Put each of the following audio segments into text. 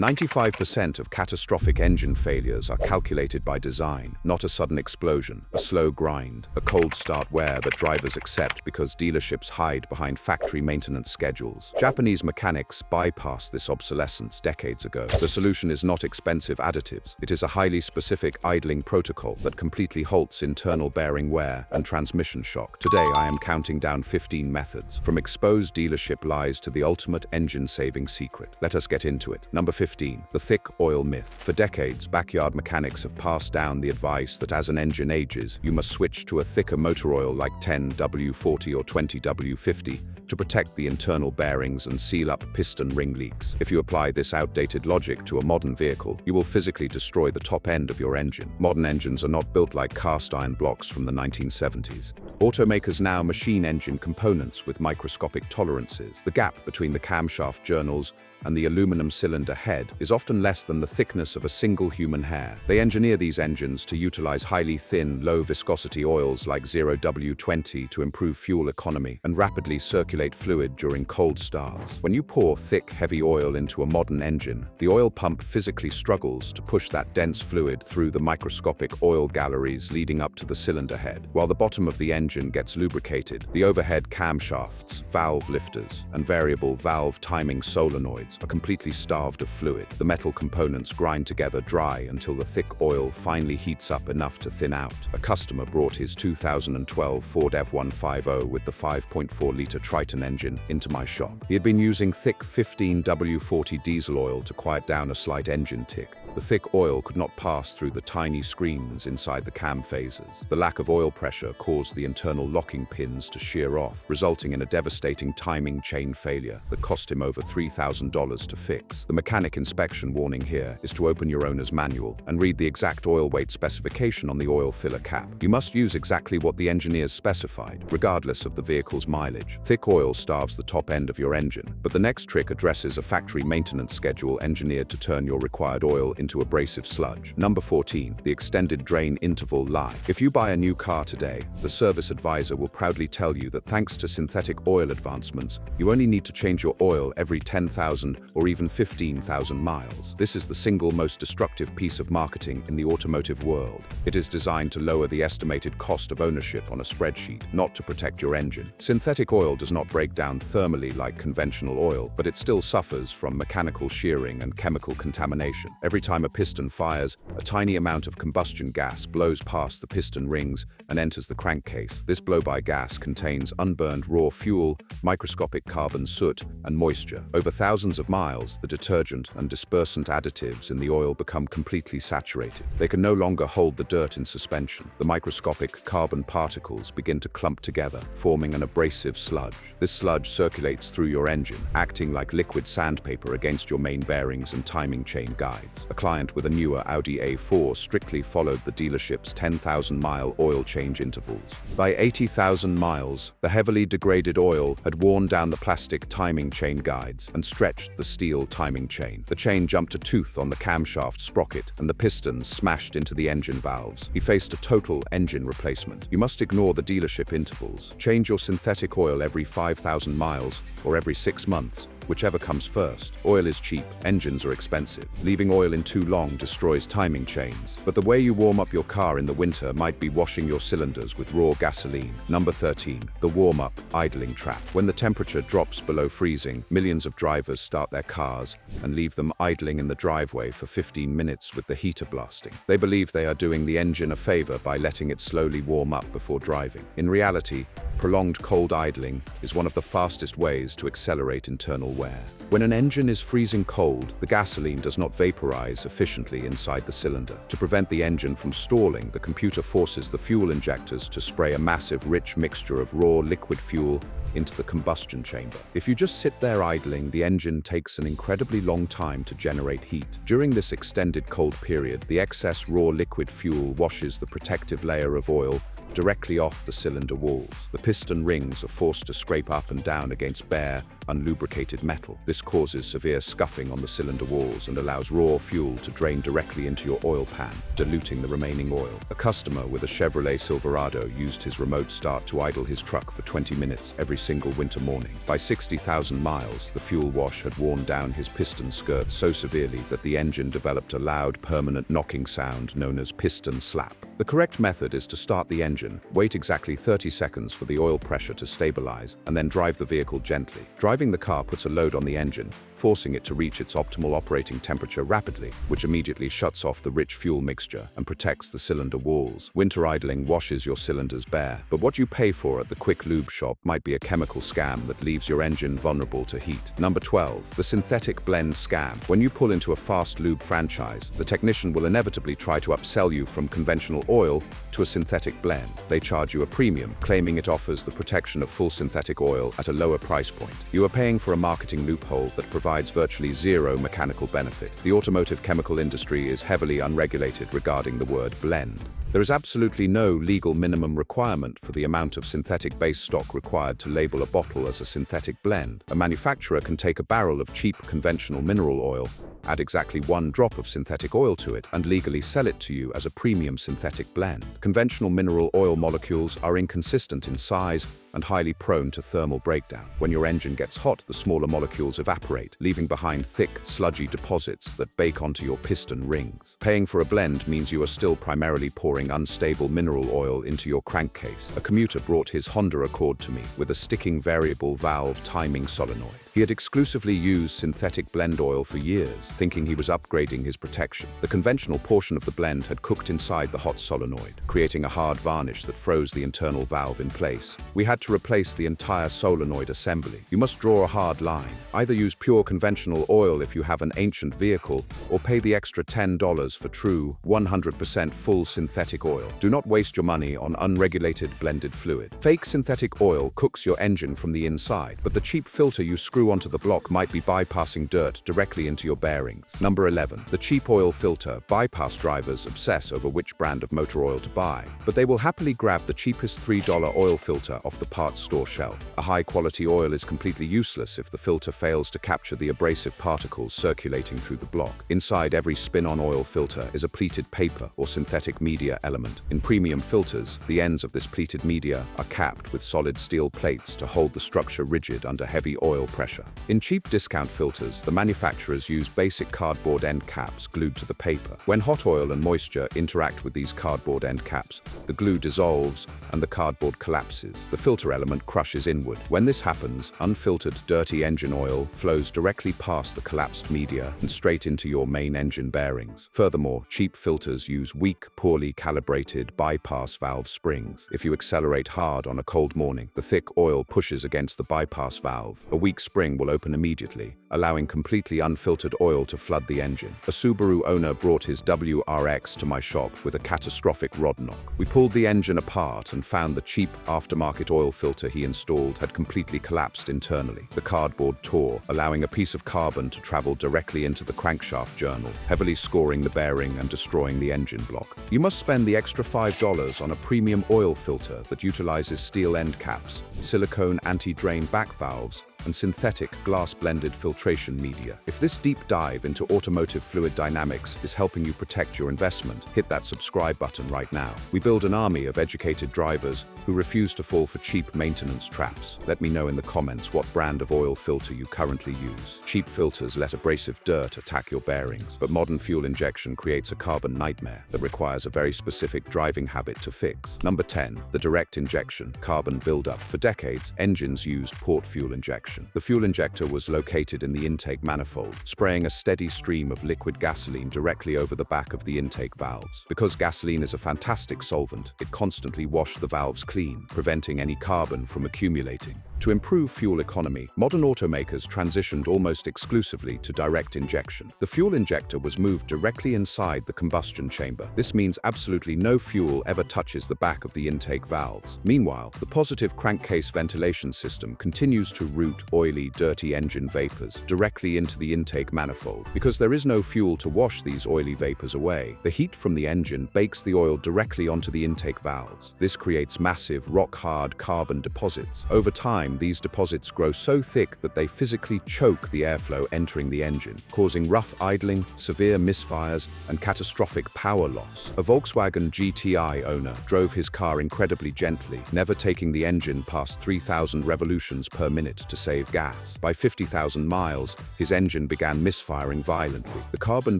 95% of catastrophic engine failures are calculated by design, not a sudden explosion, a slow grind, a cold start wear that drivers accept because dealerships hide behind factory maintenance schedules. Japanese mechanics bypassed this obsolescence decades ago. The solution is not expensive additives. It is a highly specific idling protocol that completely halts internal bearing wear and transmission shock. Today, I am counting down 15 methods, from exposed dealership lies to the ultimate engine-saving secret. Let us get into it. Number 15. The thick oil myth. For decades, backyard mechanics have passed down the advice that as an engine ages, you must switch to a thicker motor oil like 10W40 or 20W50 to protect the internal bearings and seal up piston ring leaks. If you apply this outdated logic to a modern vehicle, you will physically destroy the top end of your engine. Modern engines are not built like cast iron blocks from the 1970s. Automakers now machine engine components with microscopic tolerances. The gap between the camshaft journals and the aluminum cylinder head is often less than the thickness of a single human hair. They engineer these engines to utilize highly thin, low-viscosity oils like 0W20 to improve fuel economy and rapidly circulate fluid during cold starts. When you pour thick, heavy oil into a modern engine, the oil pump physically struggles to push that dense fluid through the microscopic oil galleries leading up to the cylinder head. While the bottom of the engine gets lubricated, the overhead camshafts, valve lifters, and variable valve timing solenoids are completely starved of fluid. The metal components grind together dry until the thick oil finally heats up enough to thin out. A customer brought his 2012 Ford F-150 with the 5.4-liter Triton engine into my shop. He had been using thick 15W40 diesel oil to quiet down a slight engine tick. The thick oil could not pass through the tiny screens inside the cam phasers. The lack of oil pressure caused the internal locking pins to shear off, resulting in a devastating timing chain failure that cost him over $3,000 to fix. The mechanic inspection warning here is to open your owner's manual and read the exact oil weight specification on the oil filler cap. You must use exactly what the engineers specified, regardless of the vehicle's mileage. Thick oil starves the top end of your engine, but the next trick addresses a factory maintenance schedule engineered to turn your required oil into abrasive sludge. Number 14. The extended drain interval lie. If you buy a new car today, the service advisor will proudly tell you that thanks to synthetic oil advancements, you only need to change your oil every 10,000 or even 15,000 miles. This is the single most destructive piece of marketing in the automotive world. It is designed to lower the estimated cost of ownership on a spreadsheet, not to protect your engine. Synthetic oil does not break down thermally like conventional oil, but it still suffers from mechanical shearing and chemical contamination. Every time a piston fires, a tiny amount of combustion gas blows past the piston rings and enters the crankcase. This blow-by gas contains unburned raw fuel, microscopic carbon soot, and moisture. Over thousands of miles, the detergent and dispersant additives in the oil become completely saturated. They can no longer hold the dirt in suspension. The microscopic carbon particles begin to clump together, forming an abrasive sludge. This sludge circulates through your engine, acting like liquid sandpaper against your main bearings and timing chain guides. A client with a newer Audi A4 strictly followed the dealership's 10,000-mile oil change intervals. By 80,000 miles, the heavily degraded oil had worn down the plastic timing chain guides and stretched the steel timing chain. The chain jumped a tooth on the camshaft sprocket, and the pistons smashed into the engine valves. He faced a total engine replacement. You must ignore the dealership intervals. Change your synthetic oil every 5,000 miles or every 6 months. Whichever comes first. Oil is cheap, engines are expensive. Leaving oil in too long destroys timing chains. But the way you warm up your car in the winter might be washing your cylinders with raw gasoline. Number 13. The warm-up idling trap. When the temperature drops below freezing, millions of drivers start their cars and leave them idling in the driveway for 15 minutes with the heater blasting. They believe they are doing the engine a favor by letting it slowly warm up before driving. In reality, prolonged cold idling is one of the fastest ways to accelerate internal wear. When an engine is freezing cold, the gasoline does not vaporize efficiently inside the cylinder. To prevent the engine from stalling, the computer forces the fuel injectors to spray a massive, rich mixture of raw liquid fuel into the combustion chamber. If you just sit there idling, the engine takes an incredibly long time to generate heat. During this extended cold period, the excess raw liquid fuel washes the protective layer of oil directly off the cylinder walls. The piston rings are forced to scrape up and down against bare, unlubricated metal. This causes severe scuffing on the cylinder walls and allows raw fuel to drain directly into your oil pan, diluting the remaining oil. A customer with a Chevrolet Silverado used his remote start to idle his truck for 20 minutes every single winter morning. By 60,000 miles, the fuel wash had worn down his piston skirt so severely that the engine developed a loud, permanent knocking sound known as piston slap. The correct method is to start the engine, wait exactly 30 seconds for the oil pressure to stabilize, and then drive the vehicle gently. Driving the car puts a load on the engine, forcing it to reach its optimal operating temperature rapidly, which immediately shuts off the rich fuel mixture and protects the cylinder walls. Winter idling washes your cylinders bare, but what you pay for at the quick lube shop might be a chemical scam that leaves your engine vulnerable to heat. Number 12. The synthetic blend scam. When you pull into a fast lube franchise, the technician will inevitably try to upsell you from conventional oil to a synthetic blend. They charge you a premium, claiming it offers the protection of full synthetic oil at a lower price point. You are paying for a marketing loophole that provides virtually zero mechanical benefit. The automotive chemical industry is heavily unregulated regarding the word blend. There is absolutely no legal minimum requirement for the amount of synthetic base stock required to label a bottle as a synthetic blend. A manufacturer can take a barrel of cheap conventional mineral oil, add exactly 1 drop of synthetic oil to it, and legally sell it to you as a premium synthetic blend. Conventional mineral oil molecules are inconsistent in size and highly prone to thermal breakdown. When your engine gets hot, the smaller molecules evaporate, leaving behind thick, sludgy deposits that bake onto your piston rings. Paying for a blend means you are still primarily pouring unstable mineral oil into your crankcase. A commuter brought his Honda Accord to me with a sticking variable valve timing solenoid. He had exclusively used synthetic blend oil for years, thinking he was upgrading his protection. The conventional portion of the blend had cooked inside the hot solenoid, creating a hard varnish that froze the internal valve in place. We had to replace the entire solenoid assembly. You must draw a hard line. Either use pure conventional oil if you have an ancient vehicle, or pay the extra $10 for true, 100% full synthetic oil. Do not waste your money on unregulated blended fluid. Fake synthetic oil cooks your engine from the inside, but the cheap filter you screw onto the block might be bypassing dirt directly into your bearings. Number 11. The cheap oil filter. Bypass drivers obsess over which brand of motor oil to buy, but they will happily grab the cheapest $3 oil filter off the parts store shelf. A high-quality oil is completely useless if the filter fails to capture the abrasive particles circulating through the block. Inside every spin-on oil filter is a pleated paper or synthetic media element. In premium filters, the ends of this pleated media are capped with solid steel plates to hold the structure rigid under heavy oil pressure. In cheap discount filters, the manufacturers use basic cardboard end caps glued to the paper. When hot oil and moisture interact with these cardboard end caps, the glue dissolves and the cardboard collapses. The filter element crushes inward. When this happens, unfiltered, dirty engine oil flows directly past the collapsed media and straight into your main engine bearings. Furthermore, cheap filters use weak, poorly calibrated bypass valve springs. If you accelerate hard on a cold morning, the thick oil pushes against the bypass valve. A weak spring will open immediately, allowing completely unfiltered oil to flood the engine. A Subaru owner brought his WRX to my shop with a catastrophic rod knock. We pulled the engine apart and found the cheap aftermarket oil filter he installed had completely collapsed internally. The cardboard tore, allowing a piece of carbon to travel directly into the crankshaft journal, heavily scoring the bearing and destroying the engine block. You must spend the extra $5 on a premium oil filter that utilizes steel end caps, silicone anti-drain back valves, and synthetic glass-blended filtration media. If this deep dive into automotive fluid dynamics is helping you protect your investment, hit that subscribe button right now. We build an army of educated drivers who refuse to fall for cheap maintenance traps. Let me know in the comments what brand of oil filter you currently use. Cheap filters let abrasive dirt attack your bearings, but modern fuel injection creates a carbon nightmare that requires a very specific driving habit to fix. Number 10. The direct injection carbon buildup. For decades, engines used port fuel injection. The fuel injector was located in the intake manifold, spraying a steady stream of liquid gasoline directly over the back of the intake valves. Because gasoline is a fantastic solvent, it constantly washed the valves clean, preventing any carbon from accumulating. To improve fuel economy, modern automakers transitioned almost exclusively to direct injection. The fuel injector was moved directly inside the combustion chamber. This means absolutely no fuel ever touches the back of the intake valves. Meanwhile, the positive crankcase ventilation system continues to route oily, dirty engine vapors directly into the intake manifold. Because there is no fuel to wash these oily vapors away, the heat from the engine bakes the oil directly onto the intake valves. This creates massive, rock-hard carbon deposits. Over time, these deposits grow so thick that they physically choke the airflow entering the engine, causing rough idling, severe misfires, and catastrophic power loss. A Volkswagen GTI owner drove his car incredibly gently, never taking the engine past 3,000 revolutions per minute to save gas. By 50,000 miles, his engine began misfiring violently. The carbon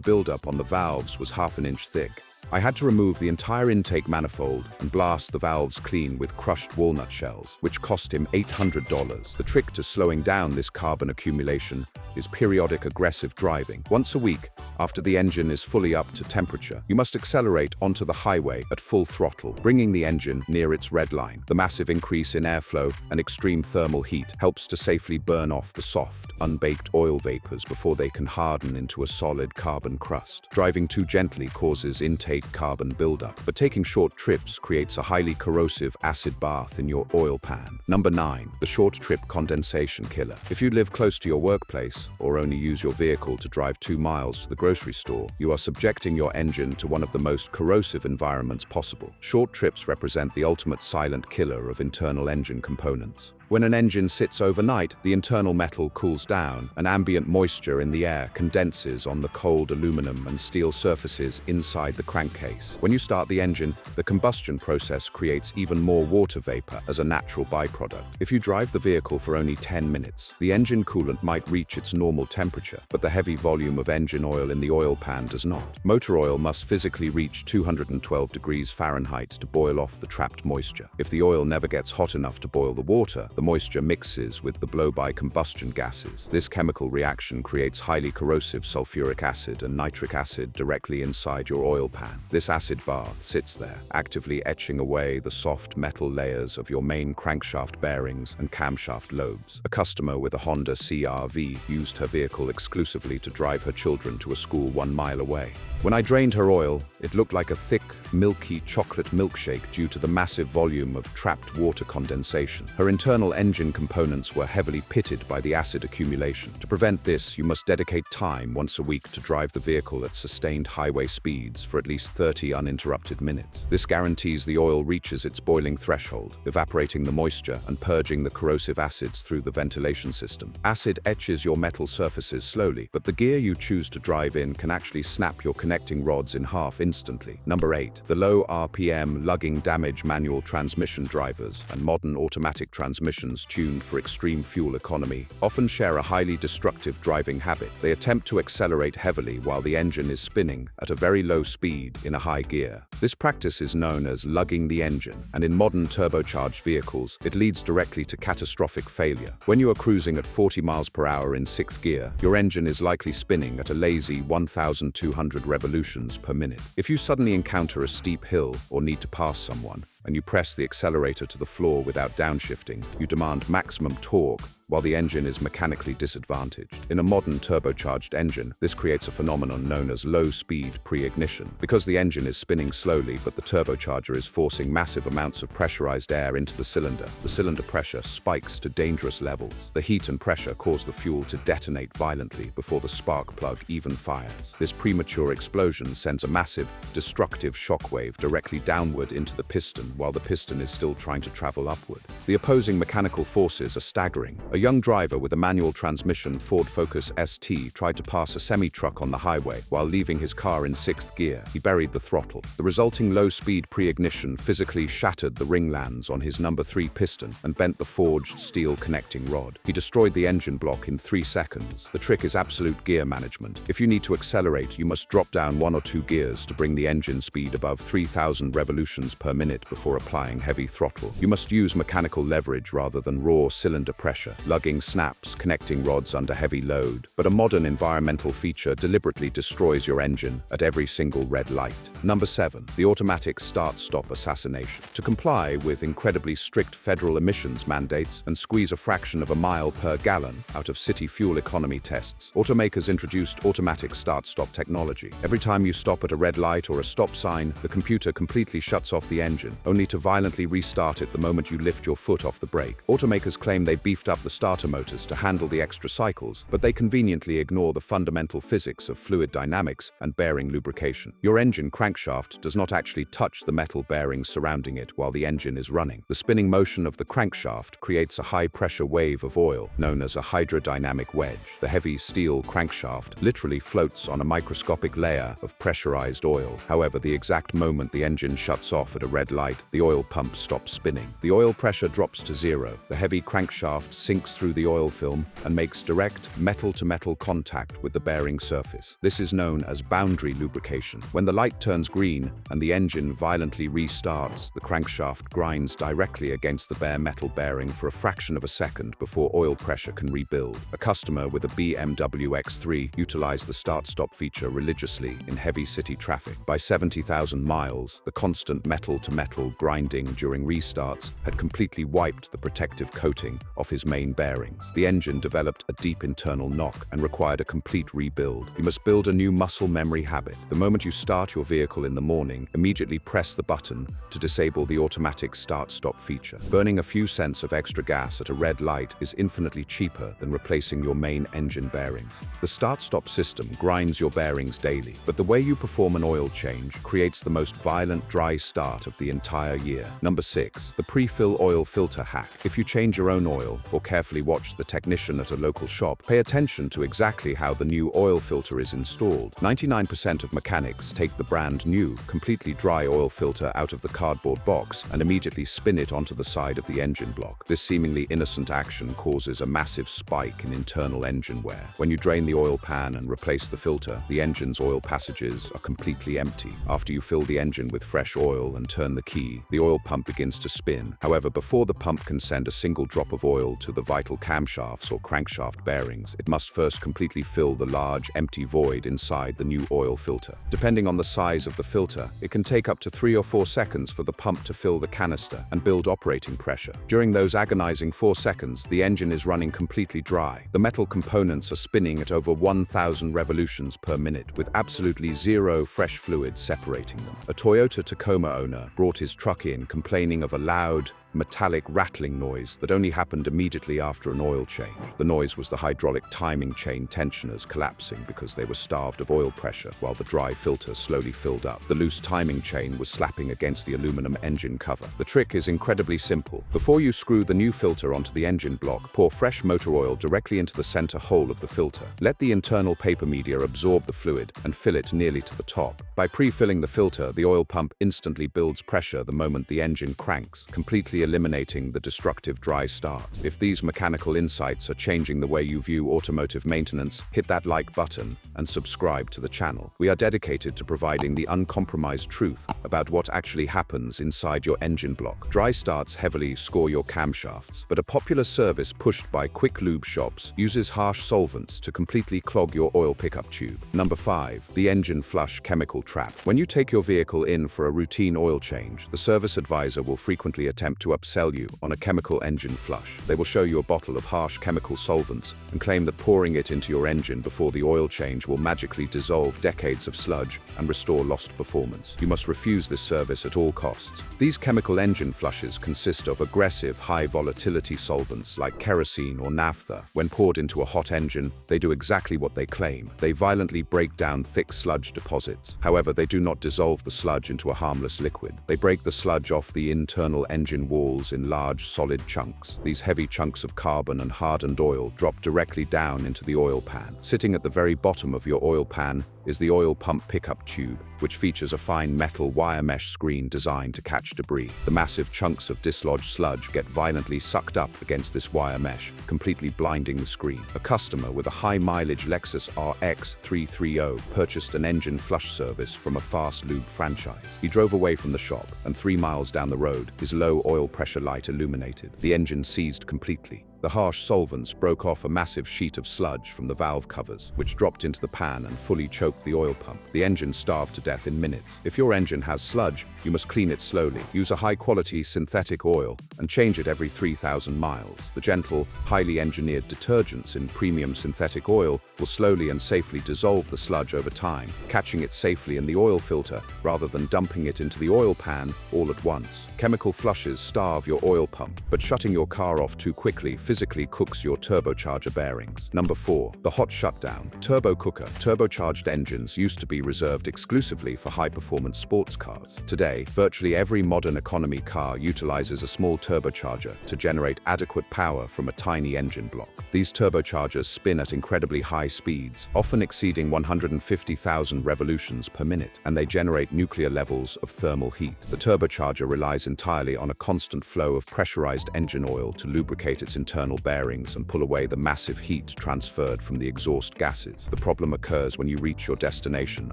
buildup on the valves was half an inch thick. I had to remove the entire intake manifold and blast the valves clean with crushed walnut shells, which cost him $800. The trick to slowing down this carbon accumulation is periodic aggressive driving. Once a week, after the engine is fully up to temperature, you must accelerate onto the highway at full throttle, bringing the engine near its red line. The massive increase in airflow and extreme thermal heat helps to safely burn off the soft, unbaked oil vapors before they can harden into a solid carbon crust. Driving too gently causes intake carbon buildup, but taking short trips creates a highly corrosive acid bath in your oil pan. Number 9. The short trip condensation killer. If you live close to your workplace, or only use your vehicle to drive 2 miles to the grocery store, you are subjecting your engine to one of the most corrosive environments possible. Short trips represent the ultimate silent killer of internal engine components. When an engine sits overnight, the internal metal cools down, and ambient moisture in the air condenses on the cold aluminum and steel surfaces inside the crankcase. When you start the engine, the combustion process creates even more water vapor as a natural byproduct. If you drive the vehicle for only 10 minutes, the engine coolant might reach its normal temperature, but the heavy volume of engine oil in the oil pan does not. Motor oil must physically reach 212 degrees Fahrenheit to boil off the trapped moisture. If the oil never gets hot enough to boil the water, the moisture mixes with the blow-by combustion gases. This chemical reaction creates highly corrosive sulfuric acid and nitric acid directly inside your oil pan. This acid bath sits there, actively etching away the soft metal layers of your main crankshaft bearings and camshaft lobes. A customer with a Honda CR-V used her vehicle exclusively to drive her children to a school 1 mile away. When I drained her oil, it looked like a thick, milky chocolate milkshake due to the massive volume of trapped water condensation. Her internal engine components were heavily pitted by the acid accumulation. To prevent this, you must dedicate time once a week to drive the vehicle at sustained highway speeds for at least 30 uninterrupted minutes. This guarantees the oil reaches its boiling threshold, evaporating the moisture and purging the corrosive acids through the ventilation system. Acid etches your metal surfaces slowly, but the gear you choose to drive in can actually snap your connecting rods in half instantly. Number 8. The low RPM lugging damage manual transmission drivers and modern automatic transmissions tuned for extreme fuel economy often share a highly destructive driving habit. They attempt to accelerate heavily while the engine is spinning at a very low speed in a high gear. This practice is known as lugging the engine, and in modern turbocharged vehicles, it leads directly to catastrophic failure. When you are cruising at 40 miles per hour in 6th gear, your engine is likely spinning at a lazy 1,200 revolutions per minute. If you suddenly encounter a steep hill or need to pass someone, and you press the accelerator to the floor without downshifting, you demand maximum torque while the engine is mechanically disadvantaged. In a modern turbocharged engine, this creates a phenomenon known as low-speed pre-ignition. Because the engine is spinning slowly but the turbocharger is forcing massive amounts of pressurized air into the cylinder pressure spikes to dangerous levels. The heat and pressure cause the fuel to detonate violently before the spark plug even fires. This premature explosion sends a massive, destructive shockwave directly downward into the piston while the piston is still trying to travel upward. The opposing mechanical forces are staggering. A young driver with a manual transmission Ford Focus ST tried to pass a semi-truck on the highway while leaving his car in 6th gear. He buried the throttle. The resulting low-speed pre-ignition physically shattered the ringlands on his number 3 piston and bent the forged steel connecting rod. He destroyed the engine block in 3 seconds. The trick is absolute gear management. If you need to accelerate, you must drop down 1 or 2 gears to bring the engine speed above 3,000 revolutions per minute before applying heavy throttle. You must use mechanical leverage rather than raw cylinder pressure. Lugging snaps, connecting rods under heavy load, but a modern environmental feature deliberately destroys your engine at every single red light. Number 7. The automatic start-stop assassination. To comply with incredibly strict federal emissions mandates and squeeze a fraction of a mile per gallon out of city fuel economy tests, automakers introduced automatic start-stop technology. Every time you stop at a red light or a stop sign, the computer completely shuts off the engine, only to violently restart it the moment you lift your foot off the brake. Automakers claim they beefed up the starter motors to handle the extra cycles, but they conveniently ignore the fundamental physics of fluid dynamics and bearing lubrication. Your engine crankshaft does not actually touch the metal bearings surrounding it while the engine is running. The spinning motion of the crankshaft creates a high-pressure wave of oil, known as a hydrodynamic wedge. The heavy steel crankshaft literally floats on a microscopic layer of pressurized oil. However, the exact moment the engine shuts off at a red light, the oil pump stops spinning. The oil pressure drops to zero. The heavy crankshaft sinks through the oil film and makes direct metal-to-metal contact with the bearing surface. This is known as boundary lubrication. When the light turns green and the engine violently restarts, the crankshaft grinds directly against the bare metal bearing for a fraction of a second before oil pressure can rebuild. A customer with a BMW X3 utilized the start-stop feature religiously in heavy city traffic. By 70,000 miles, the constant metal-to-metal grinding during restarts had completely wiped the protective coating off his main bearings. The engine developed a deep internal knock and required a complete rebuild. You must build a new muscle memory habit. The moment you start your vehicle in the morning, immediately press the button to disable the automatic start-stop feature. Burning a few cents of extra gas at a red light is infinitely cheaper than replacing your main engine bearings. The start-stop system grinds your bearings daily, but the way you perform an oil change creates the most violent dry start of the entire year. Number 6. The pre-fill oil filter hack. If you change your own oil or carefully watch the technician at a local shop, pay attention to exactly how the new oil filter is installed. 99% of mechanics take the brand new, completely dry oil filter out of the cardboard box and immediately spin it onto the side of the engine block. This seemingly innocent action causes a massive spike in internal engine wear. When you drain the oil pan and replace the filter, the engine's oil passages are completely empty. After you fill the engine with fresh oil and turn the key, the oil pump begins to spin. However, before the pump can send a single drop of oil to the vital camshafts or crankshaft bearings, it must first completely fill the large, empty void inside the new oil filter. Depending on the size of the filter, it can take up to 3 or 4 seconds for the pump to fill the canister and build operating pressure. During those agonizing 4 seconds, the engine is running completely dry. The metal components are spinning at over 1,000 revolutions per minute, with absolutely zero fresh fluid separating them. A Toyota Tacoma owner brought his truck in complaining of a loud, metallic rattling noise that only happened immediately after an oil change. The noise was the hydraulic timing chain tensioners collapsing because they were starved of oil pressure while the dry filter slowly filled up. The loose timing chain was slapping against the aluminum engine cover. The trick is incredibly simple. Before you screw the new filter onto the engine block, pour fresh motor oil directly into the center hole of the filter. Let the internal paper media absorb the fluid and fill it nearly to the top. By pre-filling the filter, the oil pump instantly builds pressure the moment the engine cranks, completely eliminating the destructive dry start. If these mechanical insights are changing the way you view automotive maintenance, hit that like button and subscribe to the channel. We are dedicated to providing the uncompromised truth about what actually happens inside your engine block. Dry starts heavily score your camshafts, but a popular service pushed by quick lube shops uses harsh solvents to completely clog your oil pickup tube. Number 5. The engine flush chemical trap. When you take your vehicle in for a routine oil change, the service advisor will frequently attempt to upsell you on a chemical engine flush. They will show you a bottle of harsh chemical solvents and claim that pouring it into your engine before the oil change will magically dissolve decades of sludge and restore lost performance. You must refuse this service at all costs. These chemical engine flushes consist of aggressive, high-volatility solvents like kerosene or naphtha. When poured into a hot engine, they do exactly what they claim. They violently break down thick sludge deposits. However, they do not dissolve the sludge into a harmless liquid. They break the sludge off the internal engine walls in large, solid chunks. These heavy chunks of carbon and hardened oil drop directly down into the oil pan. Sitting at the very bottom of your oil pan is the oil pump pickup tube, which features a fine metal wire mesh screen designed to catch debris. The massive chunks of dislodged sludge get violently sucked up against this wire mesh, completely blinding the screen. A customer with a high-mileage Lexus RX 330 purchased an engine flush service from a fast lube franchise. He drove away from the shop, and 3 miles down the road, his low oil pressure light illuminated. The engine seized completely. The harsh solvents broke off a massive sheet of sludge from the valve covers, which dropped into the pan and fully choked the oil pump. The engine starved to death in minutes. If your engine has sludge, you must clean it slowly. Use a high-quality synthetic oil and change it every 3,000 miles. The gentle, highly engineered detergents in premium synthetic oil will slowly and safely dissolve the sludge over time, catching it safely in the oil filter rather than dumping it into the oil pan all at once. Chemical flushes starve your oil pump, but shutting your car off too quickly physically cooks your turbocharger bearings. Number 4. The hot shutdown. Turbo cooker. Turbocharged engines used to be reserved exclusively for high-performance sports cars. Today, virtually every modern economy car utilizes a small turbocharger to generate adequate power from a tiny engine block. These turbochargers spin at incredibly high speeds, often exceeding 150,000 revolutions per minute, and they generate nuclear levels of thermal heat. The turbocharger relies entirely on a constant flow of pressurized engine oil to lubricate its internal bearings and pull away the massive heat transferred from the exhaust gases. The problem occurs when you reach your destination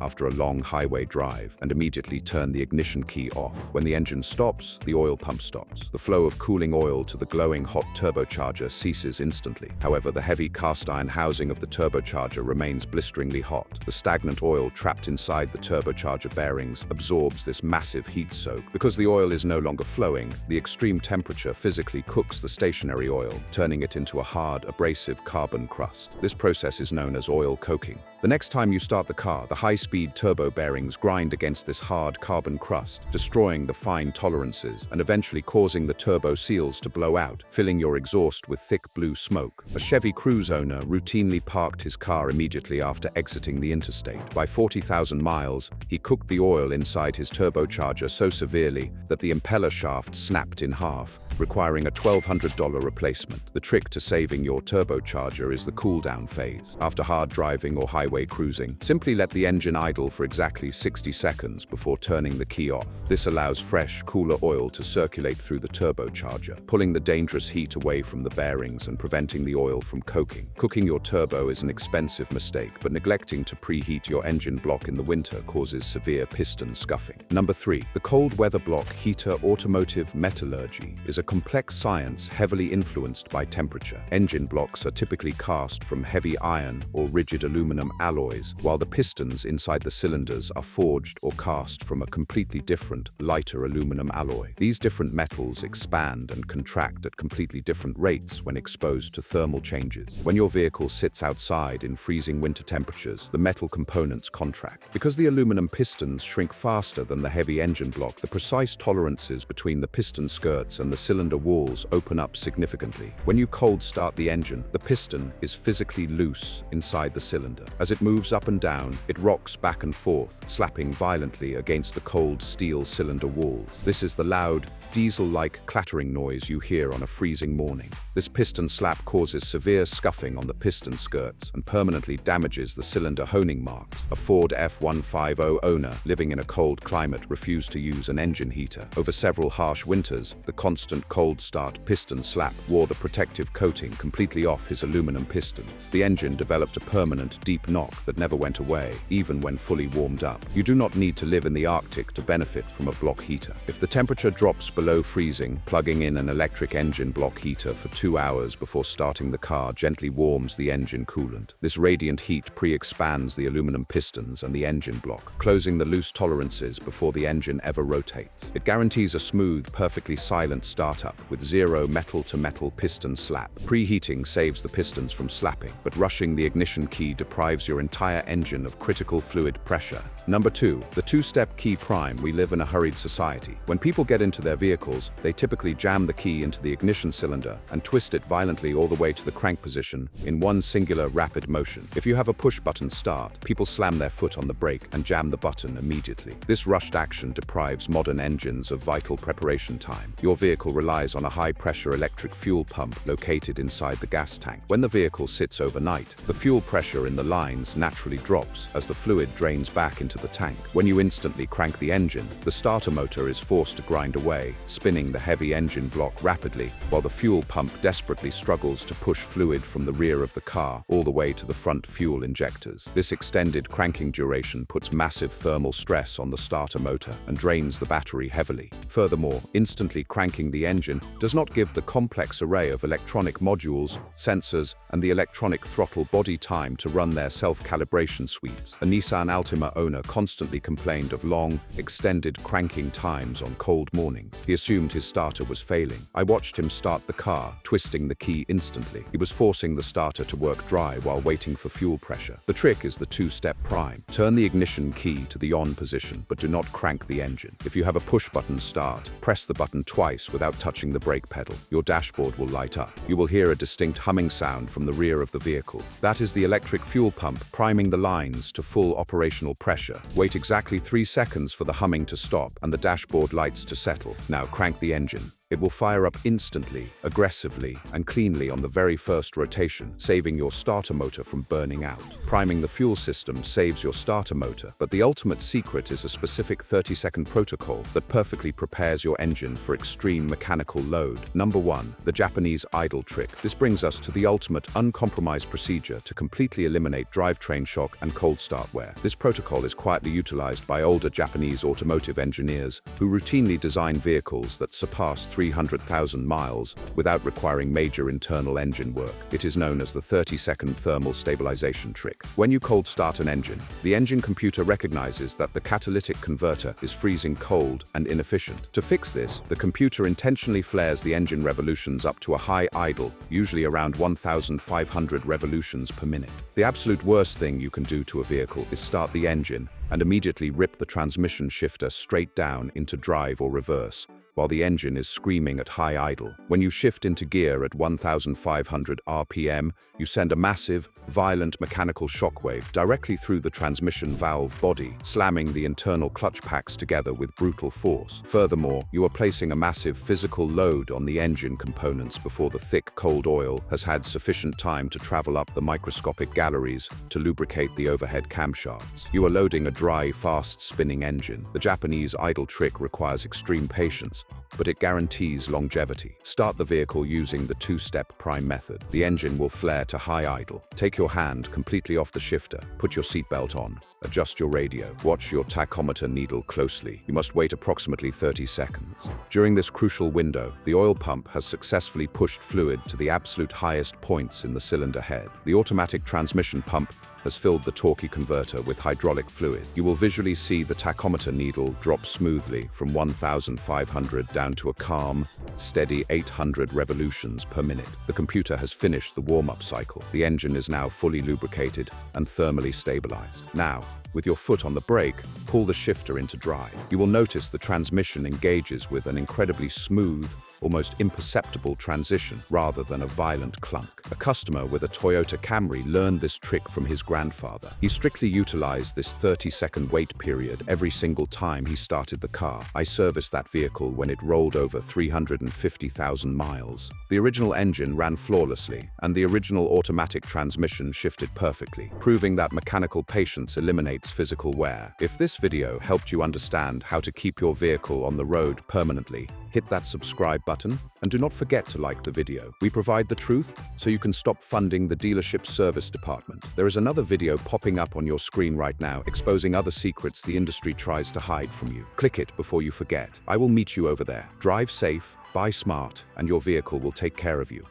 after a long highway drive and immediately turn the ignition key off. When the engine stops, the oil pump stops. The flow of cooling oil to the glowing hot turbocharger ceases instantly. However, the heavy cast iron housing of the turbocharger remains blisteringly hot. The stagnant oil trapped inside the turbocharger bearings absorbs this massive heat soak. Because the oil is no longer flowing, the extreme temperature physically cooks the stationary oil, turning it into a hard, abrasive carbon crust. This process is known as oil coking. The next time you start the car, the high-speed turbo bearings grind against this hard carbon crust, destroying the fine tolerances and eventually causing the turbo seals to blow out, filling your exhaust with thick blue smoke. A Chevy Cruze owner routinely parked his car immediately after exiting the interstate. By 40,000 miles, he cooked the oil inside his turbocharger so severely that the impeller shaft snapped in half, requiring a $1,200 replacement. The trick to saving your turbocharger is the cool-down phase. After hard driving or highway cruising, simply let the engine idle for exactly 60 seconds before turning the key off. This allows fresh, cooler oil to circulate through the turbocharger, pulling the dangerous heat away from the bearings and preventing the oil from coking. Cooking your turbo is an expensive mistake, but neglecting to preheat your engine block in the winter causes severe piston scuffing. Number 3. The cold weather block heater. Automotive metallurgy is a complex science heavily influenced by temperature. Engine blocks are typically cast from heavy iron or rigid aluminum alloys, while the pistons inside the cylinders are forged or cast from a completely different, lighter aluminum alloy. These different metals expand and contract at completely different rates when exposed to thermal changes. When your vehicle sits outside in freezing winter temperatures, the metal components contract. Because the aluminum pistons shrink faster than the heavy engine block, the precise tolerances between the piston skirts and the cylinder walls open up significantly. When you cold start the engine, the piston is physically loose inside the cylinder. As it moves up and down, it rocks back and forth, slapping violently against the cold steel cylinder walls. This is the loud, diesel-like clattering noise you hear on a freezing morning. This piston slap causes severe scuffing on the piston skirts and permanently damages the cylinder honing marks. A Ford F-150 owner living in a cold climate refused to use an engine heater. Over several harsh winters, the constant cold start piston slap wore the protective coating completely off his aluminum pistons. The engine developed a permanent, deep knock that never went away, even when fully warmed up. You do not need to live in the Arctic to benefit from a block heater. If the temperature drops below freezing, plugging in an electric engine block heater for 2 hours before starting the car gently warms the engine coolant. This radiant heat pre-expands the aluminum pistons and the engine block, closing the loose tolerances before the engine ever rotates. It guarantees a smooth, perfectly silent startup with zero metal-to-metal piston slap. Preheating saves the pistons from slapping, but rushing the ignition key deprives your entire engine of critical fluid pressure. Number 2. The two-step key prime. We live in a hurried society. When people get into their vehicles, they typically jam the key into the ignition cylinder and twist it violently all the way to the crank position in one singular rapid motion. If you have a push-button start, people slam their foot on the brake and jam the button immediately. This rushed action deprives modern engines of vital preparation time. Your vehicle relies on a high-pressure electric fuel pump located inside the gas tank. When the vehicle sits overnight, the fuel pressure in the lines naturally drops as the fluid drains back into into the tank. When you instantly crank the engine, the starter motor is forced to grind away, spinning the heavy engine block rapidly, while the fuel pump desperately struggles to push fluid from the rear of the car all the way to the front fuel injectors. This extended cranking duration puts massive thermal stress on the starter motor and drains the battery heavily. Furthermore, instantly cranking the engine does not give the complex array of electronic modules, sensors, and the electronic throttle body time to run their self-calibration sweeps. A Nissan Altima owner constantly complained of long, extended cranking times on cold mornings. He assumed his starter was failing. I watched him start the car, twisting the key instantly. He was forcing the starter to work dry while waiting for fuel pressure. The trick is the two-step prime. Turn the ignition key to the on position, but do not crank the engine. If you have a push-button start, press the button twice without touching the brake pedal. Your dashboard will light up. You will hear a distinct humming sound from the rear of the vehicle. That is the electric fuel pump priming the lines to full operational pressure. Wait exactly 3 seconds for the humming to stop and the dashboard lights to settle. Now crank the engine. It will fire up instantly, aggressively, and cleanly on the very first rotation, saving your starter motor from burning out. Priming the fuel system saves your starter motor, but the ultimate secret is a specific 30-second protocol that perfectly prepares your engine for extreme mechanical load. Number 1. The Japanese idle trick. This brings us to the ultimate uncompromised procedure to completely eliminate drivetrain shock and cold start wear. This protocol is quietly utilized by older Japanese automotive engineers who routinely design vehicles that surpass 300,000 miles without requiring major internal engine work. It is known as the 30-second thermal stabilization trick. When you cold start an engine, the engine computer recognizes that the catalytic converter is freezing cold and inefficient. To fix this, the computer intentionally flares the engine revolutions up to a high idle, usually around 1,500 revolutions per minute. The absolute worst thing you can do to a vehicle is start the engine and immediately rip the transmission shifter straight down into drive or reverse, while the engine is screaming at high idle. When you shift into gear at 1,500 RPM, you send a massive, violent mechanical shockwave directly through the transmission valve body, slamming the internal clutch packs together with brutal force. Furthermore, you are placing a massive physical load on the engine components before the thick, cold oil has had sufficient time to travel up the microscopic galleries to lubricate the overhead camshafts. You are loading a dry, fast-spinning engine. The Japanese idle trick requires extreme patience, but it guarantees longevity. Start the vehicle using the two-step prime method. The engine will flare to high idle. Take your hand completely off the shifter, put your seatbelt on, adjust your radio, watch your tachometer needle closely. You must wait approximately 30 seconds. During this crucial window, the oil pump has successfully pushed fluid to the absolute highest points in the cylinder head. The automatic transmission pump has filled the torque converter with hydraulic fluid. You will visually see the tachometer needle drop smoothly from 1,500 down to a calm, steady 800 revolutions per minute. The computer has finished the warm-up cycle. The engine is now fully lubricated and thermally stabilized. Now, with your foot on the brake, pull the shifter into drive. You will notice the transmission engages with an incredibly smooth, almost imperceptible transition rather than a violent clunk. A customer with a Toyota Camry learned this trick from his grandfather. He strictly utilized this 30-second wait period every single time he started the car. I serviced that vehicle when it rolled over 350,000 miles. The original engine ran flawlessly, and the original automatic transmission shifted perfectly, proving that mechanical patience eliminates physical wear. If this video helped you understand how to keep your vehicle on the road permanently, hit that subscribe button and do not forget to like the video. We provide the truth so you can stop funding the dealership service department. There is another video popping up on your screen right now exposing other secrets the industry tries to hide from you. Click it before you forget. I will meet you over there. Drive safe, buy smart, and your vehicle will take care of you.